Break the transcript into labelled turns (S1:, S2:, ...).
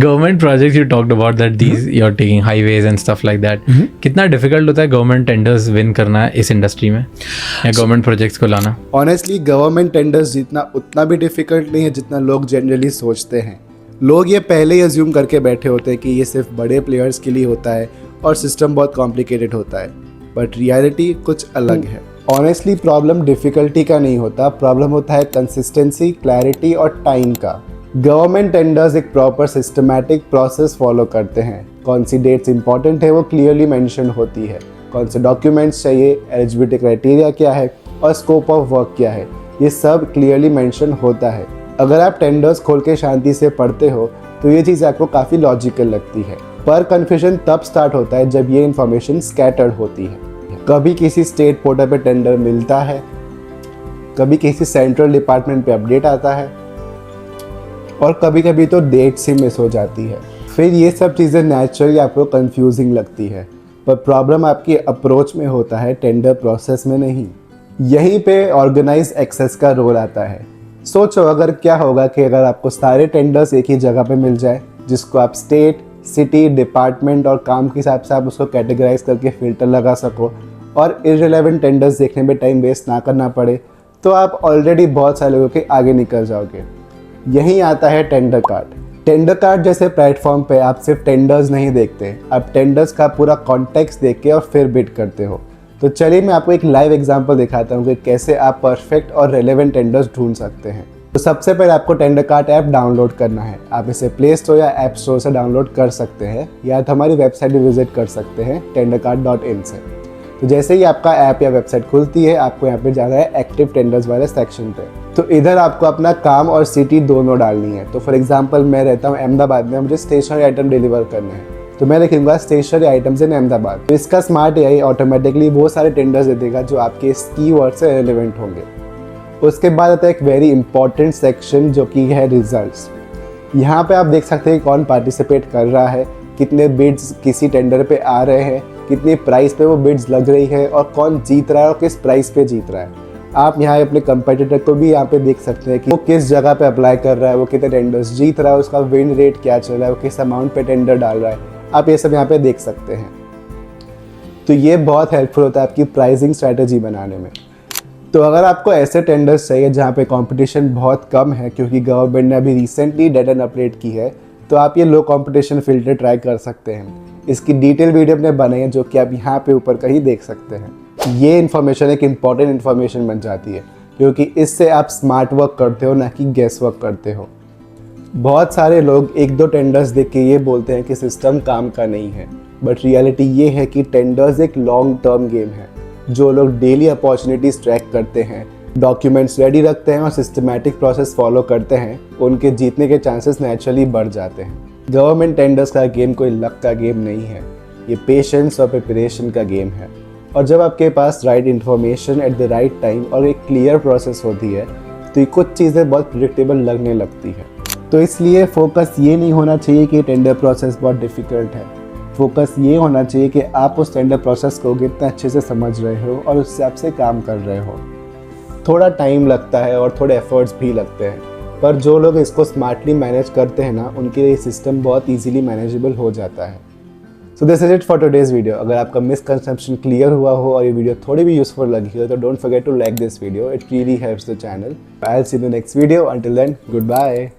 S1: Government projects you talked about that these you are taking highways and stuff like that, कितना difficult होता है government tenders win करना इस industry में या गवर्नमेंट प्रोजेक्ट्स को लाना?
S2: ऑनेस्टली गवर्नमेंट टेंडर्स जीतना उतना भी डिफिकल्ट नहीं है जितना लोग जनरली सोचते हैं। लोग ये पहले ही अज्यूम करके बैठे होते हैं कि ये सिर्फ बड़े प्लेयर्स के लिए होता है और सिस्टम बहुत कॉम्प्लिकेटेड होता है, बट रियलिटी कुछ अलग है। ऑनेस्टली प्रॉब्लम डिफ़िकल्टी का नहीं होता, प्रॉब्लम होता है कंसिस्टेंसी, क्लैरिटी और टाइम का। गवर्नमेंट टेंडर्स एक प्रॉपर सिस्टमैटिक प्रोसेस फॉलो करते हैं। कौन सी डेट्स इंपॉर्टेंट है वो क्लियरली मेंशन होती है, कौन से डॉक्यूमेंट्स चाहिए, एलिजिबिलिटी क्राइटेरिया क्या है और स्कोप ऑफ वर्क क्या है, ये सब क्लियरली मेंशन होता है। अगर आप टेंडर्स खोल के शांति से पढ़ते हो तो ये चीज़ आपको काफ़ी लॉजिकल लगती है, पर कन्फ्यूजन तब स्टार्ट होता है जब ये इन्फॉर्मेशन स्कैटर्ड होती है। कभी किसी स्टेट पोर्टल पे टेंडर मिलता है, कभी किसी सेंट्रल डिपार्टमेंट पे अपडेट आता है और कभी कभी तो डेट्स ही मिस हो जाती है। फिर ये सब चीज़ें नेचुरली आपको कंफ्यूजिंग लगती है, पर प्रॉब्लम आपकी अप्रोच में होता है, टेंडर प्रोसेस में नहीं। यहीं पे ऑर्गेनाइज एक्सेस का रोल आता है। सोचो अगर क्या होगा कि अगर आपको सारे टेंडर्स एक ही जगह पे मिल जाए, जिसको आप स्टेट, सिटी, डिपार्टमेंट और काम के हिसाब से आप उसको कैटेगराइज करके फ़िल्टर लगा सको और इररिलेवेंट टेंडर्स देखने में टाइम वेस्ट ना करना पड़े, तो आप ऑलरेडी बहुत सारे लोगों के आगे निकल जाओगे। यहीं आता है टेंडर कार्ड। टेंडर कार्ड जैसे प्लेटफॉर्म पे आप सिर्फ टेंडर्स नहीं देखते, आप टेंडर्स का पूरा कॉन्टेक्स्ट देख के और फिर बिड करते हो। तो चलिए मैं आपको एक लाइव एग्जांपल दिखाता हूँ कि कैसे आप परफेक्ट और रेलेवेंट टेंडर्स ढूंढ सकते हैं। तो सबसे पहले आपको टेंडर कार्ड ऐप डाउनलोड करना है। आप इसे प्ले स्टोर या ऐप स्टोर से डाउनलोड कर सकते हैं या तो हमारी वेबसाइट भी विजिट कर सकते हैं tendercard.in से। तो जैसे ही आपका ऐप या वेबसाइट खुलती है, आपको यहाँ पे जाना है एक्टिव टेंडर्स वाले सेक्शन पे। तो इधर आपको अपना काम और सिटी दोनों डालनी है। तो फॉर एग्जांपल मैं रहता हूँ अहमदाबाद में, मुझे स्टेशनरी आइटम डिलीवर करने हैं, तो मैं लिखूंगा स्टेशनरी आइटम्स इन अहमदाबाद। तो इसका स्मार्ट एआई ऑटोमेटिकली वो सारे टेंडर्स दे देगा जो आपके इस कीवर्ड से रिलेवेंट होंगे। उसके बाद आता है एक वेरी इंपॉर्टेंट सेक्शन जो कि है रिजल्ट्स। यहाँ पे आप देख सकते हैं कौन पार्टिसिपेट कर रहा है, कितने बिड्स किसी टेंडर पे आ रहे हैं, कितनी प्राइस पे वो बिड्स लग रही है और कौन जीत रहा है और किस प्राइस पे जीत रहा है। आप यहाँ अपने कंपेटिटर को भी यहाँ पे देख सकते हैं कि वो किस जगह पे अप्लाई कर रहा है, वो कितने टेंडर्स जीत रहा है, उसका विन रेट क्या चल रहा है, वो किस अमाउंट पे टेंडर डाल रहा है, आप ये सब यहाँ पे देख सकते हैं। तो ये बहुत हेल्पफुल होता है आपकी प्राइसिंग स्ट्रैटेजी बनाने में। तो अगर आपको ऐसे टेंडर्स चाहिए जहाँ पे कंपटीशन बहुत कम है, क्योंकि गवर्नमेंट ने अभी रिसेंटली डेटा अपडेट की है, तो आप ये लो कंपटीशन फिल्टर ट्राई कर सकते हैं। इसकी डिटेल वीडियो हमने बनाई है जो कि आप यहाँ पे ऊपर कहीं देख सकते हैं। ये इन्फॉर्मेशन एक इम्पॉर्टेंट इन्फॉर्मेशन बन जाती है, क्योंकि इससे आप स्मार्ट वर्क करते हो, ना कि गैस वर्क करते हो। बहुत सारे लोग एक दो टेंडर्स देख के ये बोलते हैं कि सिस्टम काम का नहीं है, बट रियलिटी ये है कि टेंडर्स एक लॉन्ग टर्म गेम है। जो लोग डेली अपॉर्चुनिटीज ट्रैक करते हैं, डॉक्यूमेंट्स रेडी रखते हैं और सिस्टमैटिक प्रोसेस फॉलो करते हैं, उनके जीतने के चांसेस नेचुरली बढ़ जाते हैं। गवर्नमेंट टेंडर्स का गेम कोई लक का गेम नहीं है, ये पेशेंस और प्रिपरेशन का गेम है। और जब आपके पास right information at the right time और एक क्लियर प्रोसेस होती है, तो ये कुछ चीज़ें बहुत प्रिडिक्टेबल लगने लगती है। तो इसलिए फोकस ये नहीं होना चाहिए कि टेंडर प्रोसेस बहुत डिफ़िकल्ट है। फोकस ये होना चाहिए कि आप उस टेंडर प्रोसेस को कितना अच्छे से समझ रहे हो और उस हिसाब से काम कर रहे हो। थोड़ा टाइम लगता है और थोड़े एफर्ट्स भी लगते हैं, पर जो लोग इसको स्मार्टली मैनेज करते हैं ना, उनके लिए सिस्टम बहुत ईजीली मैनेजेबल हो जाता है। So this is it for today's video. अगर आपका मिसकंसेप्शन क्लियर हुआ हो और ये वीडियो थोड़ी भी यूजफुल लगी हो, तो don't forget to like this video, it really helps the channel. I will see you in the next video. Until then, good bye.